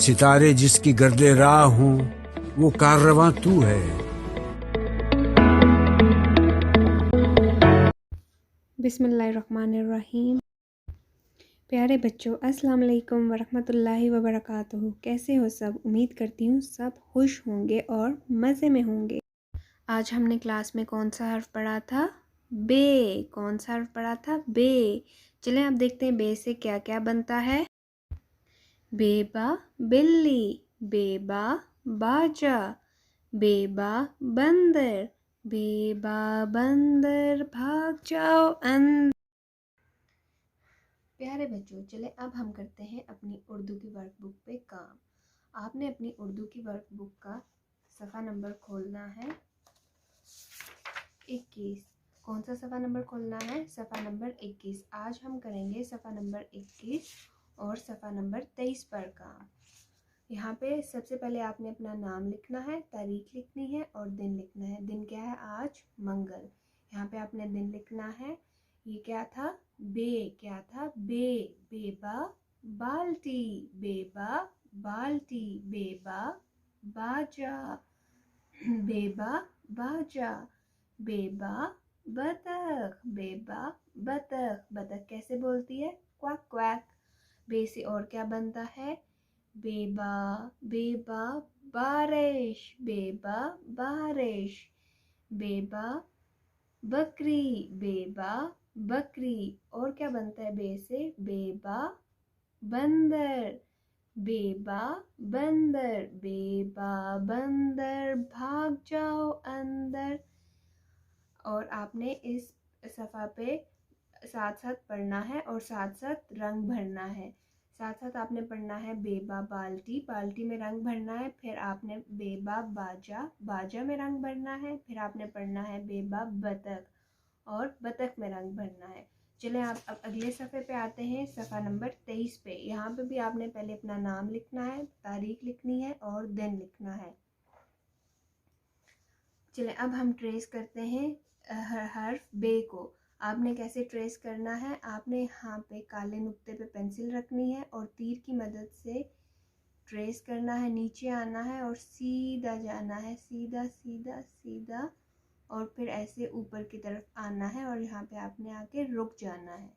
सितारे जिसकी गर्दे राह हूँ वो काररवां तू है। बिस्मिल्लाहिर्रहमानिर्रहीम। प्यारे बच्चों, अस्सलाम वालेकुम वरहमतुल्लाहि वबरकातुहू। कैसे हो सब? उम्मीद करती हूँ सब खुश होंगे और मज़े में होंगे। आज हमने क्लास में कौन सा हर्फ पढ़ा था? बे। कौन सा हर्फ पढ़ा था? बे। चलें अब देखते हैं बे से क्या क्या बनता है। बेबा बिल्ली, बेबा बाजा, बेबा बंदर, बेबा बंदर भाग जाओ अंदर। प्यारे बच्चों, चले अब हम करते हैं अपनी उर्दू की वर्कबुक पे काम। आपने अपनी उर्दू की वर्कबुक का सफ़ा नंबर खोलना है 21। कौन सा सफ़ा नंबर खोलना है? सफ़ा नंबर 21। आज हम करेंगे सफ़ा नंबर 21 और सफ़ा नंबर 23 पर काम। यहाँ पे सबसे पहले आपने अपना नाम लिखना है, तारीख लिखनी है और दिन लिखना है। दिन क्या है? आज मंगल। यहाँ पे आपने दिन लिखना है। ये क्या था? बे। क्या था? बे। बेबा बाल्टी, बेबा बाल्टी, बेबा बाजा, बेबा बाजा, बेबा बतख, बेबा बतख। बतख कैसे बोलती है? Quack quack. बे से और क्या बनता है? बेबा, बेबा बारिश, बेबा बारिश, बेबा बकरी, बेबा बकरी। और क्या बनता है बे से? बेबा बंदर, बेबा बंदर, बेबा बंदर भाग जाओ अंदर। और आपने इस सफ़ा पे साथ साथ पढ़ना है और साथ साथ रंग भरना है। साथ साथ आपने पढ़ना है बेबा बाल्टी, बाल्टी में रंग भरना है। फिर आपने बेबा बाजा, बाजा में रंग भरना है। फिर आपने पढ़ना है बेबा बतख और बतख में रंग भरना है। चलें आप अब अगले सफ़े पे आते हैं, सफ़ा नंबर 23 पे। यहाँ पे भी आपने पहले अपना नाम लिखना है, तारीख लिखनी है और दिन लिखना है। चलें अब हम ट्रेस करते हैं हर्फ बे को। आपने कैसे ट्रेस करना है? आपने यहाँ पे काले नुक्ते पे पेंसिल रखनी है और तीर की मदद से ट्रेस करना है। नीचे आना है और सीधा जाना है, सीधा सीधा सीधा, और फिर ऐसे ऊपर की तरफ आना है और यहाँ पे आपने आके रुक जाना है।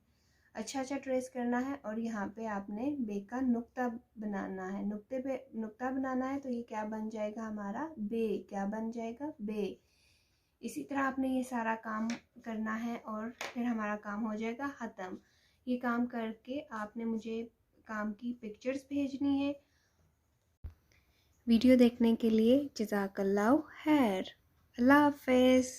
अच्छा अच्छा ट्रेस करना है। और यहाँ पे आपने बे का नुक्ता बनाना है। नुक्ते पे नुक्ता बनाना है तो ये क्या बन जाएगा हमारा? बे। क्या बन जाएगा? बे। इसी तरह आपने ये सारा काम करना है और फिर हमारा काम हो जाएगा ख़त्म। ये काम करके आपने मुझे काम की पिक्चर्स भेजनी है। वीडियो देखने के लिए जज़ाकल्लाह खैर। अल्लाह हाफ़िज़।